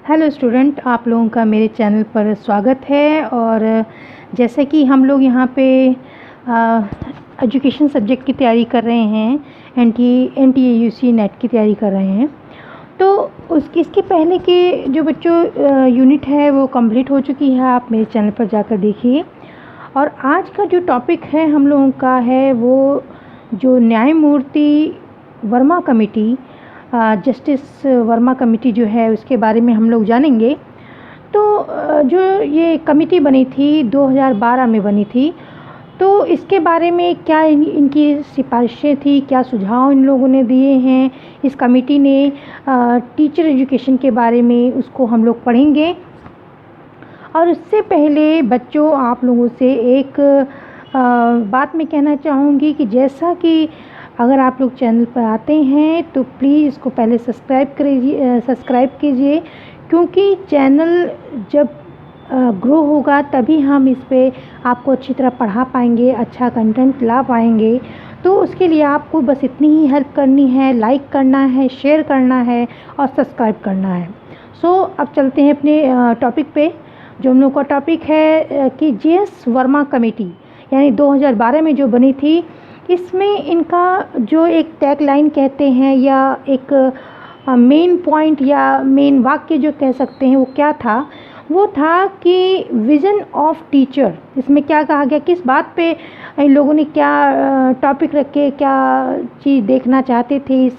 Hello student, आप लोगों का मेरे चैनल पर स्वागत है। और जैसे कि हम लोग यहाँ पे एजुकेशन सब्जेक्ट की तैयारी कर रहे हैं, NTA-UC नेट की तैयारी कर रहे हैं, तो इसके पहले के जो बच्चों यूनिट है वो कंप्लीट हो चुकी है। आप मेरे चैनल पर जाकर देखिए। और आज का जो टॉपिक है हम लोगों का है वो जो न्यायमूर्ति Verma committee, justice Verma committee जो है उसके बारे में हम लोग जानेंगे। तो जो ये कमेटी बनी थी 2012 में बनी थी, तो इसके बारे में क्या इनकी सिफारिशें थी, क्या सुझाव इन लोगों ने दिए हैं इस कमेटी ने टीचर एजुकेशन के बारे में, उसको हम लोग पढ़ेंगे। और उससे पहले बच्चों, आप लोगों से एक बात मैं कहना चाहूँगी कि जैसा कि अगर आप लोग चैनल पर आते हैं तो प्लीज़ इसको पहले सब्सक्राइब कीजिए, क्योंकि चैनल जब ग्रो होगा तभी हम इस पे आपको अच्छी तरह पढ़ा पाएंगे, अच्छा कंटेंट ला पाएंगे। तो उसके लिए आपको बस इतनी ही हेल्प करनी है, लाइक करना है, शेयर करना है और सब्सक्राइब करना है। अब चलते हैं अपने टॉपिक पे। जो हम लोग का टॉपिक है कि JS वर्मा कमेटी यानी 2012 में जो बनी थी, इसमें इनका जो एक टैग लाइन कहते हैं या एक मेन पॉइंट या मेन वाक्य जो कह सकते हैं वो क्या था, वो था कि विज़न ऑफ टीचर। इसमें क्या कहा गया, किस बात पे इन लोगों ने क्या टॉपिक रख के क्या चीज़ देखना चाहते थे इस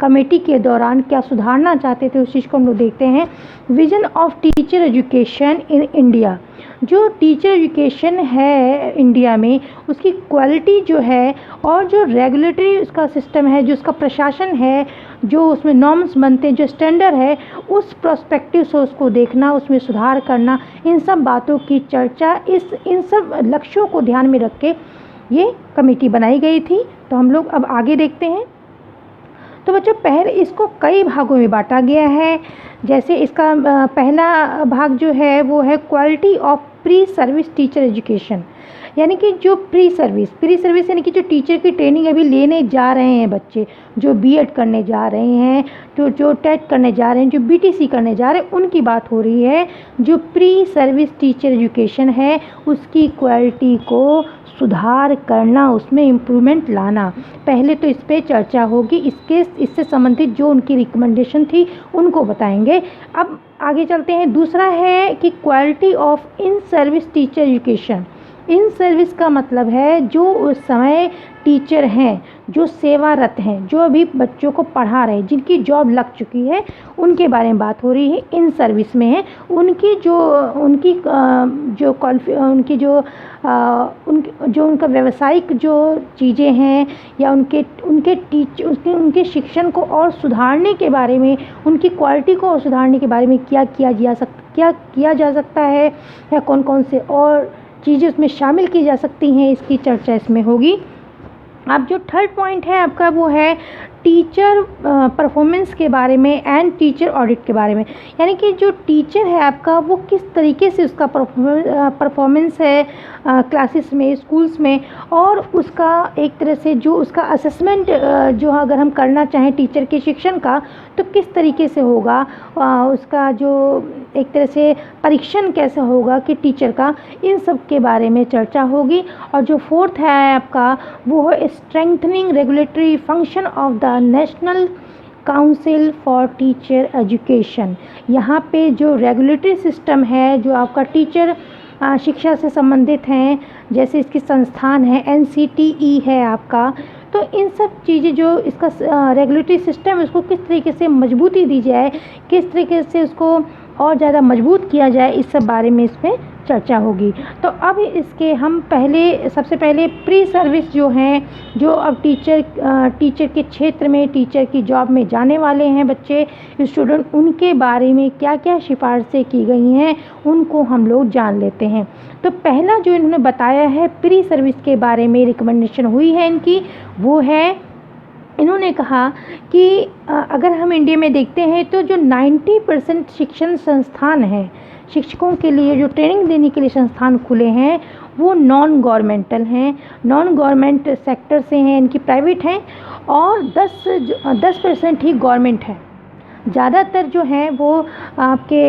कमेटी के दौरान, क्या सुधारना चाहते थे, उस चीज़ को हम लोग देखते हैं। Vision of teacher education in India. जो टीचर एजुकेशन है इंडिया में, उसकी क्वालिटी जो है और जो रेगुलेटरी उसका सिस्टम है, जो उसका प्रशासन है, जो उसमें नॉर्म्स बनते हैं, जो स्टैंडर्ड है, उस पर्सपेक्टिव से उसको देखना, उसमें सुधार करना, इन सब बातों की चर्चा, इन सब लक्ष्यों को ध्यान में रख के ये कमेटी बनाई गई थी। तो हम लोग अब आगे देखते हैं। तो बच्चों, पहले इसको कई भागों में बांटा गया है। जैसे इसका पहला भाग जो है वो है quality of pre service teacher education, यानी कि जो प्री सर्विस यानी कि जो टीचर की ट्रेनिंग अभी लेने जा रहे हैं बच्चे, जो B.Ed करने जा रहे हैं, जो टेट करने जा रहे हैं, जो BTC करने जा रहे हैं, उनकी बात हो रही है। जो प्री सर्विस टीचर एजुकेशन है उसकी क्वालिटी को सुधार करना, उसमें इम्प्रूवमेंट लाना। पहले तो इस पर चर्चा होगी, इससे संबंधित जो उनकी रिकमेंडेशन थी उनको बताएंगे। अब आगे चलते हैं। दूसरा है कि quality of in service teacher education. In service का मतलब है जो उस समय टीचर हैं, जो सेवारत हैं, जो अभी बच्चों को पढ़ा रहे हैं, जिनकी जॉब लग चुकी है, उनके बारे में बात हो रही है। इन सर्विस में है उनका व्यावसायिक जो चीज़ें हैं या उनके शिक्षण को और सुधारने के बारे में, उनकी क्वालिटी को और सुधारने के बारे में क्या किया जा सकता है या कौन कौन से और चीज़ें उसमें शामिल की जा सकती हैं, इसकी चर्चा इसमें होगी। अब जो थर्ड पॉइंट है आपका वो है टीचर परफॉर्मेंस के बारे में एंड टीचर ऑडिट के बारे में, यानी कि जो टीचर है आपका वो किस तरीके से उसका परफॉर्मेंस है क्लासेस में, स्कूल्स में, और उसका एक तरह से जो उसका असेसमेंट जो अगर हम करना चाहें टीचर के शिक्षण का, तो किस तरीके से होगा, उसका जो एक तरह से परीक्षण कैसे होगा कि टीचर का, इन सब के बारे में चर्चा होगी। और जो फोर्थ है आपका वो है strengthening regulatory function of the national council for teacher education. यहाँ पे जो रेगुलेटरी सिस्टम है, जो आपका टीचर शिक्षा से संबंधित हैं, जैसे इसकी संस्थान है NCTE है आपका, तो इन सब चीज़ें जो इसका रेगुलेटरी सिस्टम है उसको किस तरीके से मजबूती दी जाए, किस तरीके से उसको और ज़्यादा मजबूत किया जाए, इस सब बारे में इस पर चर्चा होगी। तो अब इसके हम सबसे पहले प्री सर्विस जो हैं, जो अब टीचर के क्षेत्र में, टीचर की जॉब में जाने वाले हैं बच्चे, स्टूडेंट, उनके बारे में क्या क्या सिफारिशें की गई हैं उनको हम लोग जान लेते हैं। तो पहला जो इन्होंने बताया है प्री सर्विस के बारे में रिकमेंडेशन हुई है इनकी, वो है, इन्होंने कहा कि अगर हम इंडिया में देखते हैं तो जो 90% शिक्षण संस्थान हैं, शिक्षकों के लिए जो ट्रेनिंग देने के लिए संस्थान खुले हैं, वो नॉन गवर्नमेंटल हैं, नॉन गवर्नमेंट सेक्टर से हैं, इनकी प्राइवेट हैं, और 10% ही गवर्नमेंट है। ज़्यादातर जो हैं वो आपके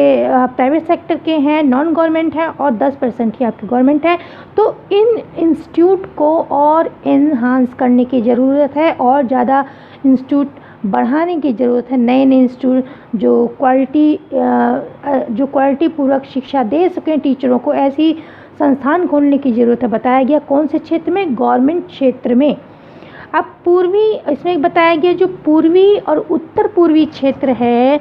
प्राइवेट सेक्टर के हैं, नॉन गवर्नमेंट हैं, और 10% ही आपके गवर्नमेंट है। तो इन इंस्टीट्यूट को और इन्हांस करने की ज़रूरत है, और ज़्यादा इंस्टीट्यूट बढ़ाने की ज़रूरत है। नए नए इंस्टीट्यूट जो क्वालिटी पूर्वक शिक्षा दे सकें टीचरों को, ऐसी संस्थान खोलने की ज़रूरत है। बताया गया कौन से क्षेत्र में? गवर्नमेंट क्षेत्र में। अब पूर्वी, इसमें बताया गया जो पूर्वी और उत्तर पूर्वी क्षेत्र है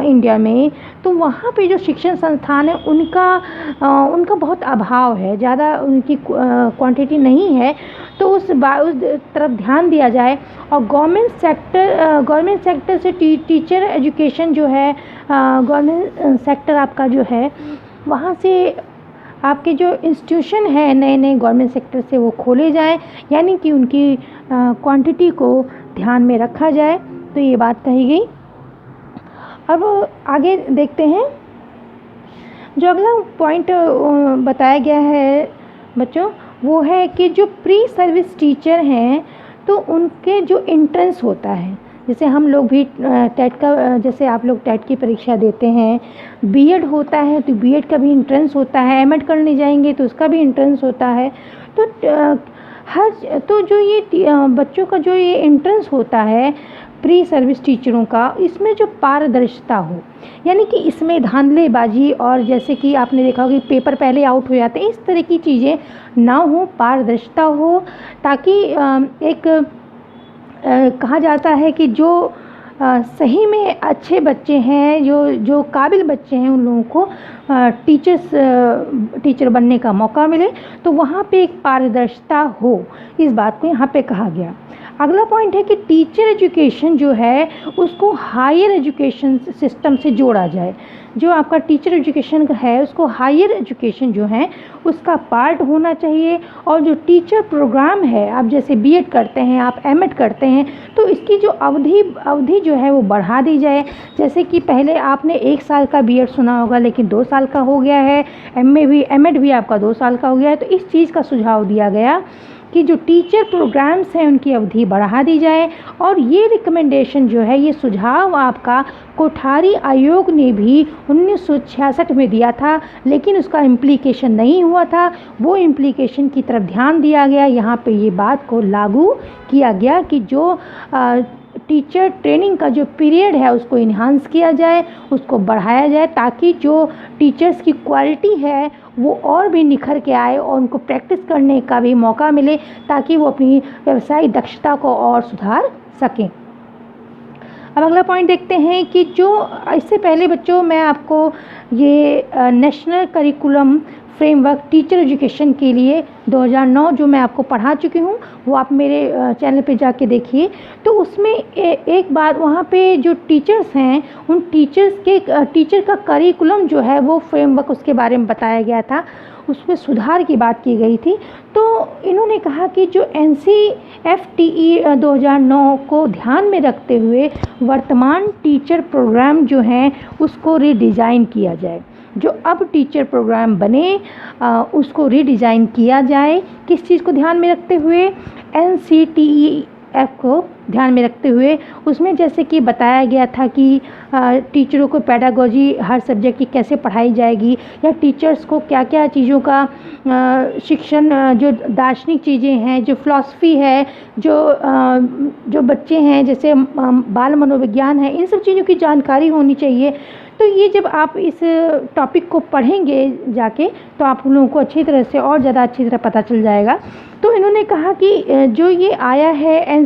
इंडिया में, तो वहाँ पे जो शिक्षण संस्थान है उनका बहुत अभाव है, ज़्यादा उनकी क्वांटिटी नहीं है। तो उस तरफ ध्यान दिया जाए, और गवर्नमेंट सेक्टर से टीचर एजुकेशन जो है, गवर्नमेंट सेक्टर आपका जो है, वहाँ से आपके जो इंस्टीट्यूशन है नए नए गवर्नमेंट सेक्टर से वो खोले जाएं, यानी कि उनकी क्वांटिटी को ध्यान में रखा जाए। तो ये बात कही गई। अब आगे देखते हैं, जो अगला पॉइंट बताया गया है बच्चों, वो है कि जो प्री सर्विस टीचर हैं तो उनके जो एंट्रेंस होता है, जैसे हम लोग भी टेट का, जैसे आप लोग टेट की परीक्षा देते हैं, बीएड होता है तो बीएड का भी एंट्रेंस होता है, एमएड करने जाएंगे तो उसका भी एंट्रेंस होता है। तो जो ये बच्चों का जो ये एंट्रेंस होता है प्री सर्विस टीचरों का, इसमें जो पारदर्शिता हो, यानी कि इसमें धांधलेबाजी, और जैसे कि आपने देखा होगा कि पेपर पहले आउट हो जाते हैं, इस तरह की चीज़ें ना हो, पारदर्शिता हो, ताकि कहा जाता है कि जो सही में अच्छे बच्चे हैं, जो काबिल बच्चे हैं, उन लोगों को टीचर बनने का मौका मिले। तो वहाँ पे एक पारदर्शिता हो, इस बात को यहाँ पे कहा गया। अगला पॉइंट है कि टीचर एजुकेशन जो है उसको हायर एजुकेशन सिस्टम से जोड़ा जाए। जो आपका टीचर एजुकेशन है उसको हायर एजुकेशन जो है उसका पार्ट होना चाहिए। और जो टीचर प्रोग्राम है, आप जैसे बीएड करते हैं, आप एमएड करते हैं, तो इसकी जो अवधि जो है वो बढ़ा दी जाए। जैसे कि पहले आपने 1 साल का बीएड सुना होगा, लेकिन 2 साल का हो गया है, एमएड भी आपका 2 साल का हो गया है। तो इस चीज़ का सुझाव दिया गया कि जो टीचर प्रोग्राम्स हैं उनकी अवधि बढ़ा दी जाए। और ये रिकमेंडेशन जो है, ये सुझाव आपका कोठारी आयोग ने भी 1966 में दिया था, लेकिन उसका इम्प्लीकेशन नहीं हुआ था। वो इम्प्लीकेशन की तरफ ध्यान दिया गया, यहाँ पे ये बात को लागू किया गया कि जो टीचर ट्रेनिंग का जो पीरियड है उसको इन्हांस किया जाए, उसको बढ़ाया जाए, ताकि जो टीचर्स की क्वालिटी है वो और भी निखर के आए और उनको प्रैक्टिस करने का भी मौका मिले, ताकि वो अपनी व्यावसायिक दक्षता को और सुधार सकें। अब अगला पॉइंट देखते हैं कि जो इससे पहले बच्चों मैं आपको ये national curriculum framework teacher education के लिए 2009 जो मैं आपको पढ़ा चुकी हूँ, वो आप मेरे चैनल पे जाके देखिए। तो उसमें एक बात, वहाँ पे जो टीचर्स हैं उन टीचर का करिकुलम जो है वो फ्रेमवर्क, उसके बारे में बताया गया था, उसमें सुधार की बात की गई थी। तो इन्होंने कहा कि जो NCFTE 2009 को ध्यान में रखते हुए वर्तमान टीचर प्रोग्राम जो हैं उसको रीडिज़ाइन किया जाए। जो अब टीचर प्रोग्राम बने उसको रीडिज़ाइन किया जाए। किस चीज़ को ध्यान में रखते हुए? NCTEF को ध्यान में रखते हुए। उसमें जैसे कि बताया गया था कि टीचरों को पेडागोजी हर सब्जेक्ट की कैसे पढ़ाई जाएगी, या टीचर्स को क्या क्या चीज़ों का शिक्षण, जो दार्शनिक चीज़ें हैं, जो फ़िलासफ़ी है, जो बच्चे हैं, जैसे बाल मनोविज्ञान है, इन सब चीज़ों की जानकारी होनी चाहिए। तो ये जब आप इस टॉपिक को पढ़ेंगे जाके, तो आप लोगों को अच्छी तरह से और ज़्यादा अच्छी तरह पता चल जाएगा। तो इन्होंने कहा कि जो ये आया है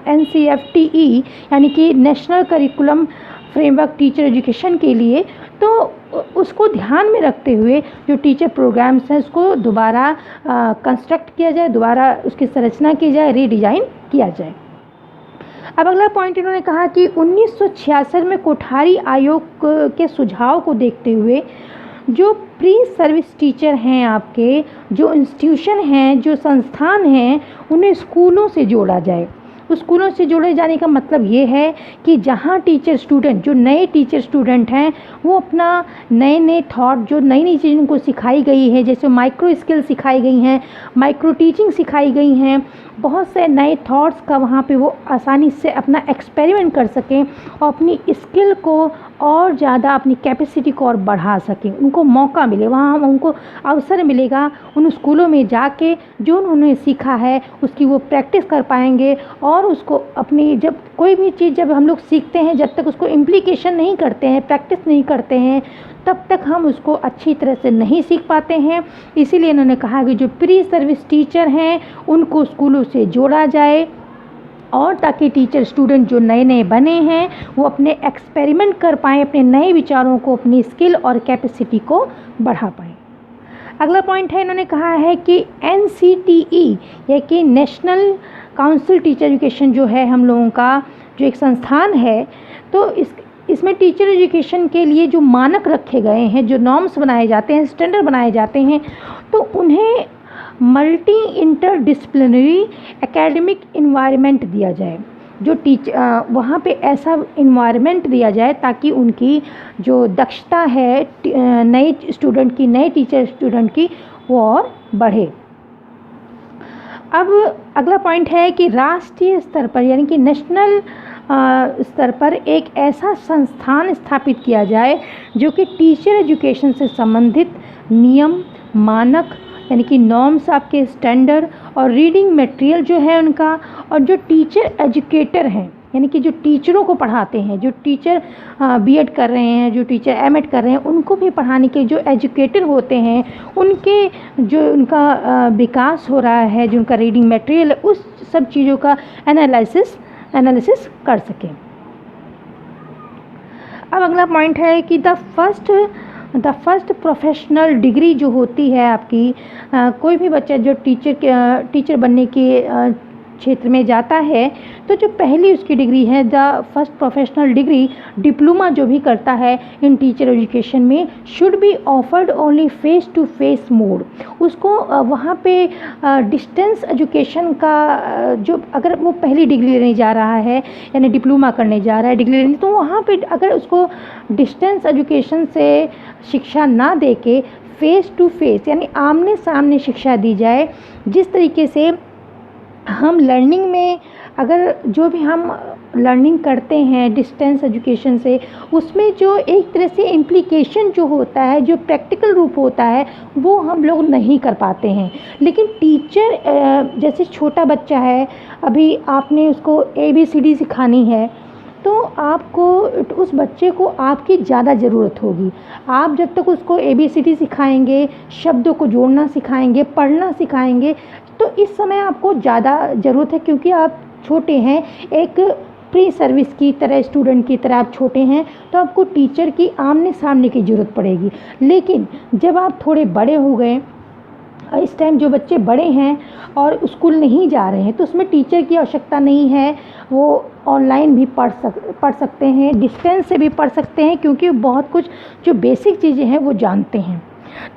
NCFTE यानी कि national curriculum framework teacher education के लिए, तो उसको ध्यान में रखते हुए जो टीचर प्रोग्राम्स हैं उसको दोबारा कंस्ट्रक्ट किया जाए, दोबारा उसकी संरचना की जाए, रीडिज़ाइन किया जाए। अब अगला पॉइंट इन्होंने कहा कि 1966 में कोठारी आयोग के सुझाव को देखते हुए जो प्री सर्विस टीचर हैं, आपके जो इंस्टीट्यूशन हैं, जो संस्थान हैं, उन्हें स्कूलों से जोड़ा जाए। स्कूलों से जोड़े जाने का मतलब ये है कि जहाँ टीचर स्टूडेंट, जो नए टीचर स्टूडेंट हैं, वो अपना नए नए थॉट, जो नई नई चीज़ें उनको सिखाई गई है, जैसे माइक्रो स्किल सिखाई गई हैं, माइक्रो टीचिंग सिखाई गई हैं, बहुत से नए थॉट्स का वहाँ पे वो आसानी से अपना एक्सपेरिमेंट कर सकें और अपनी स्किल को और ज़्यादा, अपनी कैपेसिटी को और बढ़ा सकें। उनको मौका मिले, वहाँ उनको अवसर मिलेगा उन स्कूलों में जाके जो उन्होंने सीखा है उसकी वो प्रैक्टिस कर पाएंगे। और उसको अपनी, जब कोई भी चीज़ जब हम लोग सीखते हैं, जब तक उसको इम्प्लीकेशन नहीं करते हैं, प्रैक्टिस नहीं करते हैं, तब तक हम उसको अच्छी तरह से नहीं सीख पाते हैं। इसीलिए इन्होंने कहा कि जो प्री सर्विस टीचर हैं उनको स्कूलों से जोड़ा जाए, और ताकि टीचर स्टूडेंट जो नए नए बने हैं वो अपने एक्सपेरिमेंट कर पाएँ, अपने नए विचारों को, अपनी स्किल और कैपेसिटी को बढ़ा पाएँ। अगला पॉइंट है, इन्होंने कहा है कि NCTE या कि नेशनल काउंसिल टीचर एजुकेशन जो है हम लोगों का जो एक संस्थान है, तो इसमें टीचर एजुकेशन के लिए जो मानक रखे गए हैं, जो नॉर्म्स बनाए जाते हैं, स्टैंडर्ड बनाए जाते हैं, तो उन्हें मल्टी इंटरडिसिप्लिनरी एकेडमिक इन्वायरमेंट दिया जाए। जो वहाँ पे ऐसा इन्वायरमेंट दिया जाए ताकि उनकी जो दक्षता है नए स्टूडेंट की, नए टीचर स्टूडेंट की, वो और बढ़े। अब अगला पॉइंट है कि राष्ट्रीय स्तर पर यानी कि नेशनल स्तर पर एक ऐसा संस्थान स्थापित किया जाए जो कि टीचर एजुकेशन से संबंधित नियम, मानक यानी कि नॉर्म्स, आपके स्टैंडर्ड और रीडिंग मटेरियल जो है उनका, और जो टीचर एजुकेटर हैं यानी कि जो टीचरों को पढ़ाते हैं, जो टीचर B.Ed कर रहे हैं, जो टीचर M.Ed कर रहे हैं, उनको भी पढ़ाने के जो एजुकेटर होते हैं, उनके जो उनका विकास हो रहा है, जो उनका रीडिंग मटेरियल है, उस सब चीज़ों का एनालिसिस कर सकें। अब अगला पॉइंट है कि द फर्स्ट प्रोफेशनल डिग्री जो होती है आपकी, कोई भी बच्चा जो टीचर बनने के क्षेत्र में जाता है, तो जो पहली उसकी डिग्री है, the first professional degree, diploma जो भी करता है इन टीचर एजुकेशन में, should be offered only face to face mode. उसको वहाँ पे डिस्टेंस एजुकेशन का जो, अगर वो पहली डिग्री लेने जा रहा है यानी डिप्लोमा करने जा रहा है डिग्री लेने, तो वहाँ पे अगर उसको डिस्टेंस एजुकेशन से शिक्षा ना दे के फेस टू फेस यानी आमने सामने शिक्षा दी जाए, जिस तरीके से हम लर्निंग में, अगर जो भी हम लर्निंग करते हैं डिस्टेंस एजुकेशन से, उसमें जो एक तरह से इम्प्लीकेशन जो होता है, जो प्रैक्टिकल रूप होता है, वो हम लोग नहीं कर पाते हैं। लेकिन टीचर, जैसे छोटा बच्चा है, अभी आपने उसको ABCD सिखानी है, तो आपको उस बच्चे को आपकी ज़्यादा ज़रूरत होगी। आप जब तक उसको ABCD सिखाएंगे, शब्दों को जोड़ना सिखाएंगे, पढ़ना सिखाएंगे, तो इस समय आपको ज़्यादा ज़रूरत है, क्योंकि आप छोटे हैं, एक प्री सर्विस की तरह, स्टूडेंट की तरह आप छोटे हैं, तो आपको टीचर की आमने सामने की ज़रूरत पड़ेगी। लेकिन जब आप थोड़े बड़े हो गए, इस टाइम जो बच्चे बड़े हैं और स्कूल नहीं जा रहे हैं, तो उसमें टीचर की आवश्यकता नहीं है, वो ऑनलाइन भी पढ़ सकते हैं, डिस्टेंस से भी पढ़ सकते हैं, क्योंकि बहुत कुछ जो बेसिक चीज़ें हैं वो जानते हैं।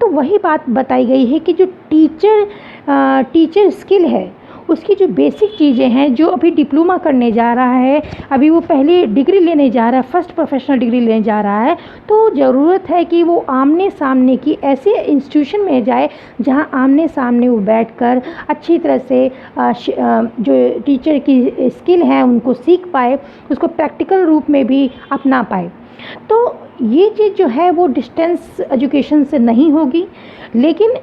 तो वही बात बताई गई है कि जो टीचर स्किल है, उसकी जो बेसिक चीज़ें हैं, जो अभी डिप्लोमा करने जा रहा है, अभी वो पहली डिग्री लेने जा रहा है, फर्स्ट प्रोफेशनल डिग्री लेने जा रहा है, तो ज़रूरत है कि वो आमने सामने की ऐसे इंस्टीट्यूशन में जाए जहां आमने सामने वो बैठकर अच्छी तरह से जो टीचर की स्किल है उनको सीख पाए, उसको प्रैक्टिकल रूप में भी अपना पाए। तो ये चीज़ जो है वो डिस्टेंस एजुकेशन से नहीं होगी। लेकिन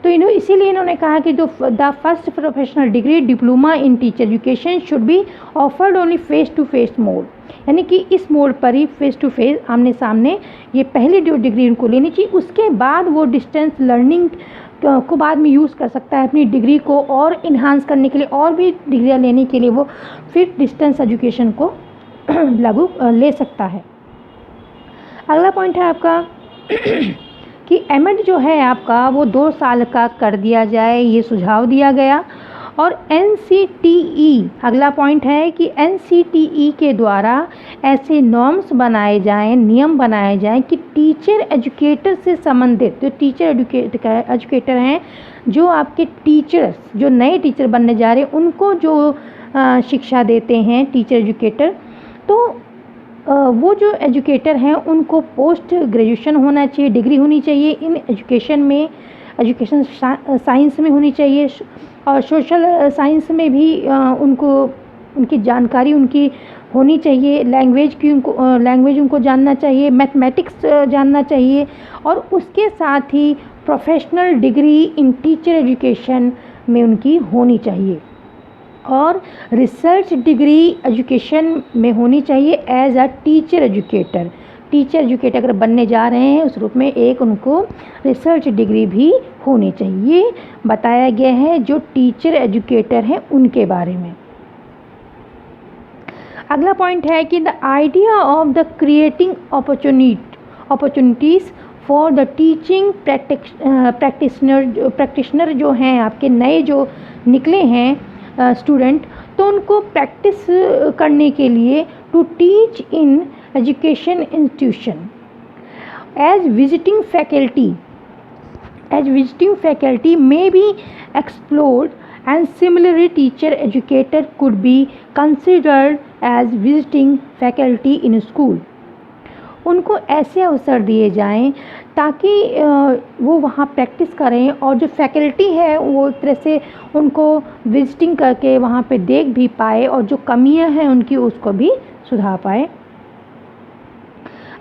तो इसीलिए इन्होंने कहा कि जो the first professional degree diploma in teacher education should be offered only face to face mode, यानी कि इस मोड पर ही फेस टू फेस, आमने सामने, ये पहली जो डिग्री इनको लेनी चाहिए। उसके बाद वो डिस्टेंस लर्निंग को बाद में यूज़ कर सकता है, अपनी डिग्री को और इन्हांस करने के लिए, और भी डिग्रियाँ लेने के लिए वो फिर डिस्टेंस एजुकेशन को लागू ले सकता है। अगला पॉइंट है आपका कि M.Ed जो है आपका वो 2 साल का कर दिया जाए, ये सुझाव दिया गया। और NCTE, अगला पॉइंट है कि NCTE के द्वारा ऐसे नॉर्म्स बनाए जाएं, नियम बनाए जाएं कि टीचर एजुकेटर से संबंधित, जो टीचर एजुकेटर हैं, जो आपके टीचर्स, जो नए टीचर बनने जा रहे हैं, उनको जो शिक्षा देते हैं टीचर एजुकेटर, तो वो जो एजुकेटर हैं उनको पोस्ट ग्रेजुएशन होना चाहिए, डिग्री होनी चाहिए इन एजुकेशन में, एजुकेशन साइंस में होनी चाहिए, और सोशल साइंस में भी उनको उनकी जानकारी उनकी होनी चाहिए, लैंग्वेज उनको जानना चाहिए, मैथमेटिक्स जानना चाहिए, और उसके साथ ही professional degree in teacher education में उनकी होनी चाहिए, और रिसर्च डिग्री एजुकेशन में होनी चाहिए as a teacher educator. Teacher educator अगर बनने जा रहे हैं उस रूप में एक उनको रिसर्च डिग्री भी होनी चाहिए, बताया गया है जो टीचर एजुकेटर हैं उनके बारे में। अगला पॉइंट है कि the idea of the creating opportunities for the teaching practitioner जो हैं आपके नए जो निकले हैं स्टूडेंट, तो उनको प्रैक्टिस करने के लिए to teach in education institution as visiting faculty may be explored, and similarly teacher educator could be considered as visiting faculty in school। उनको ऐसे अवसर दिए जाएं ताकि वो वहाँ प्रैक्टिस करें, और जो फैकल्टी है वो एक तरह से उनको विजिटिंग करके वहाँ पे देख भी पाए, और जो कमियां हैं उनकी उसको भी सुधार पाए।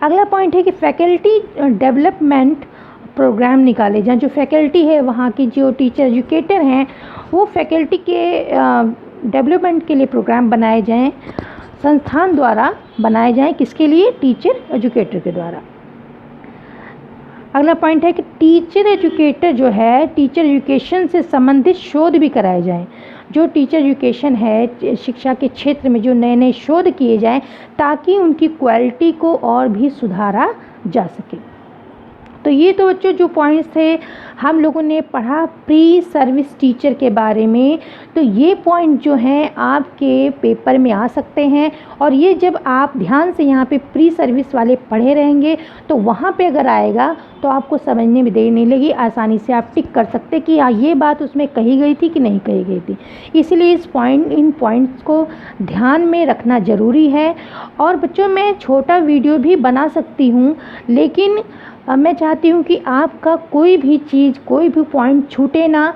अगला पॉइंट है कि फैकल्टी डेवलपमेंट प्रोग्राम निकाले जाएं। जो फैकल्टी है वहाँ की जो टीचर एजुकेटर हैं वो फैकल्टी के डेवलपमेंट के लिए प्रोग्राम बनाए जाएं, संस्थान द्वारा बनाए जाएं। किसके लिए? टीचर एजुकेटर के द्वारा। अगला पॉइंट है कि टीचर एजुकेटर जो है टीचर एजुकेशन से संबंधित शोध भी कराए जाएं। जो टीचर एजुकेशन है शिक्षा के क्षेत्र में जो नए नए शोध किए जाएं ताकि उनकी क्वालिटी को और भी सुधारा जा सके। तो ये तो बच्चों जो पॉइंट्स थे हम लोगों ने पढ़ा प्री सर्विस टीचर के बारे में। तो ये पॉइंट जो हैं आपके पेपर में आ सकते हैं, और ये जब आप ध्यान से यहाँ पे प्री सर्विस वाले पढ़े रहेंगे तो वहाँ पे अगर आएगा तो आपको समझने में देर नहीं लगी, आसानी से आप टिक कर सकते कि हाँ ये बात उसमें कही गई थी कि नहीं कही गई थी। इसलिए इन पॉइंट्स को ध्यान में रखना ज़रूरी है। और बच्चों मैं छोटा वीडियो भी बना सकती हूँ, लेकिन मैं चाहती हूँ कि आपका कोई भी चीज़ कोई भी पॉइंट छूटे ना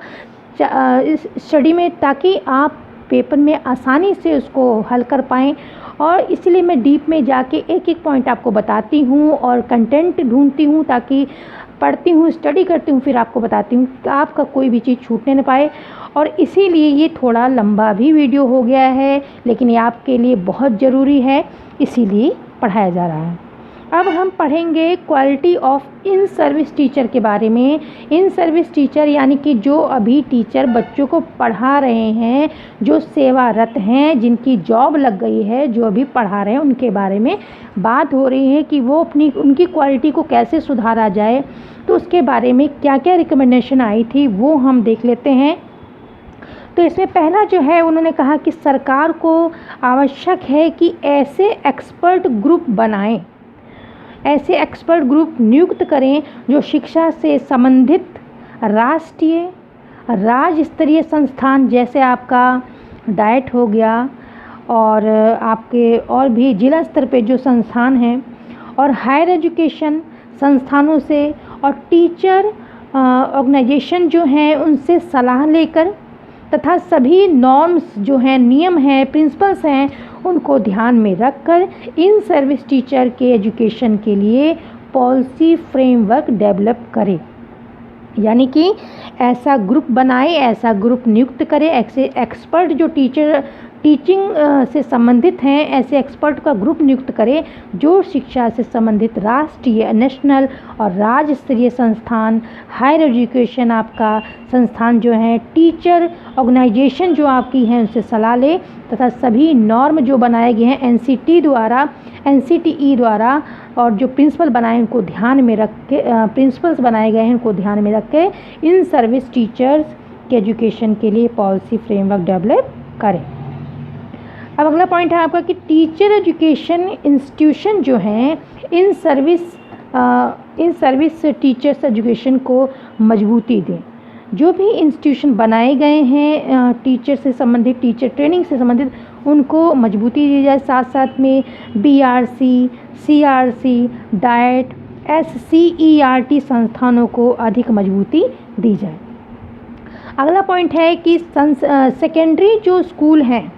इस स्टडी में, ताकि आप पेपर में आसानी से उसको हल कर पाएँ। और इसलिए मैं डीप में जाके एक एक पॉइंट आपको बताती हूँ और कंटेंट ढूंढती हूँ, ताकि पढ़ती हूँ स्टडी करती हूँ फिर आपको बताती हूँ कि आपका कोई भी चीज़ छूटने न पाए। और इसीलिए ये थोड़ा लंबा भी वीडियो हो गया है, लेकिन ये आपके लिए बहुत ज़रूरी है, इसीलिए पढ़ाया जा रहा है। अब हम पढ़ेंगे quality of in service teacher के बारे में। इन सर्विस टीचर यानी कि जो अभी टीचर बच्चों को पढ़ा रहे हैं, जो सेवारत हैं, जिनकी जॉब लग गई है, जो अभी पढ़ा रहे हैं, उनके बारे में बात हो रही है कि वो उनकी क्वालिटी को कैसे सुधारा जाए। तो उसके बारे में क्या क्या रिकमेंडेशन आई थी वो हम देख लेते हैं। तो इसमें पहला जो है उन्होंने कहा कि सरकार को आवश्यक है कि ऐसे एक्सपर्ट ग्रुप बनाएं, ऐसे एक्सपर्ट ग्रुप नियुक्त करें जो शिक्षा से संबंधित राष्ट्रीय राज्य स्तरीय संस्थान जैसे आपका डाइट हो गया और आपके और भी जिला स्तर पे जो संस्थान हैं और हायर एजुकेशन संस्थानों से और टीचर ऑर्गेनाइजेशन जो हैं उनसे सलाह लेकर तथा सभी नॉर्म्स जो हैं, नियम हैं, प्रिंसिपल्स हैं, उनको ध्यान में रखकर इन सर्विस टीचर के एजुकेशन के लिए पॉलिसी फ्रेमवर्क डेवलप करें। यानी कि ऐसा ग्रुप बनाए, ऐसा ग्रुप नियुक्त करें, ऐसे एक्सपर्ट जो टीचिंग से संबंधित हैं, ऐसे एक्सपर्ट का ग्रुप नियुक्त करें जो शिक्षा से संबंधित राष्ट्रीय, नेशनल और राज्य स्तरीय संस्थान, हायर एजुकेशन आपका संस्थान जो हैं, टीचर ऑर्गेनाइजेशन जो आपकी हैं उनसे सलाह ले तथा सभी नॉर्म जो बनाए गए हैं NCTE द्वारा और जो प्रिंसिपल बनाए उनको ध्यान में रख के प्रिंसिपल्स बनाए गए हैं उनको ध्यान में रख के इन सर्विस टीचर्स के एजुकेशन के लिए पॉलिसी फ्रेमवर्क डेवलप करें। अब अगला पॉइंट है आपका कि टीचर एजुकेशन इंस्टीट्यूशन जो हैं इन सर्विस टीचर्स एजुकेशन को मजबूती दें। जो भी इंस्टीट्यूशन बनाए गए हैं टीचर से संबंधित, टीचर ट्रेनिंग से संबंधित, उनको मजबूती दी जाए। साथ साथ में BRC, CRC, डाइट, SCERT संस्थानों को अधिक मजबूती दी जाए। अगला पॉइंट है कि सेकेंडरी जो स्कूल हैं,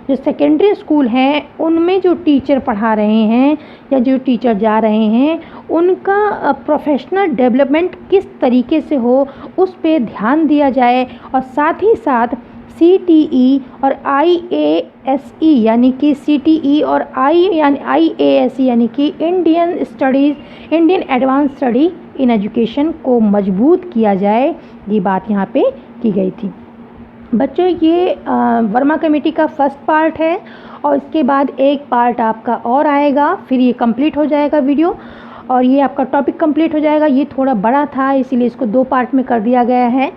जो सेकेंडरी स्कूल हैं उनमें जो टीचर पढ़ा रहे हैं या जो टीचर जा रहे हैं उनका प्रोफेशनल डेवलपमेंट किस तरीके से हो उस पे ध्यान दिया जाए। और साथ ही साथ CTE और IASE यानी कि CTE और IASE यानी कि Indian advance study in education को मजबूत किया जाए, ये बात यहाँ पे की गई थी। बच्चों ये वर्मा कमेटी का फर्स्ट पार्ट है और इसके बाद एक पार्ट आपका और आएगा, फिर ये कंप्लीट हो जाएगा वीडियो और ये आपका टॉपिक कंप्लीट हो जाएगा। ये थोड़ा बड़ा था इसीलिए इसको 2 पार्ट में कर दिया गया है।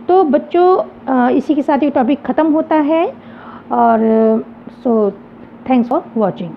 तो बच्चों इसी के साथ ये टॉपिक ख़त्म होता है और सो थैंक्स फॉर वॉचिंग।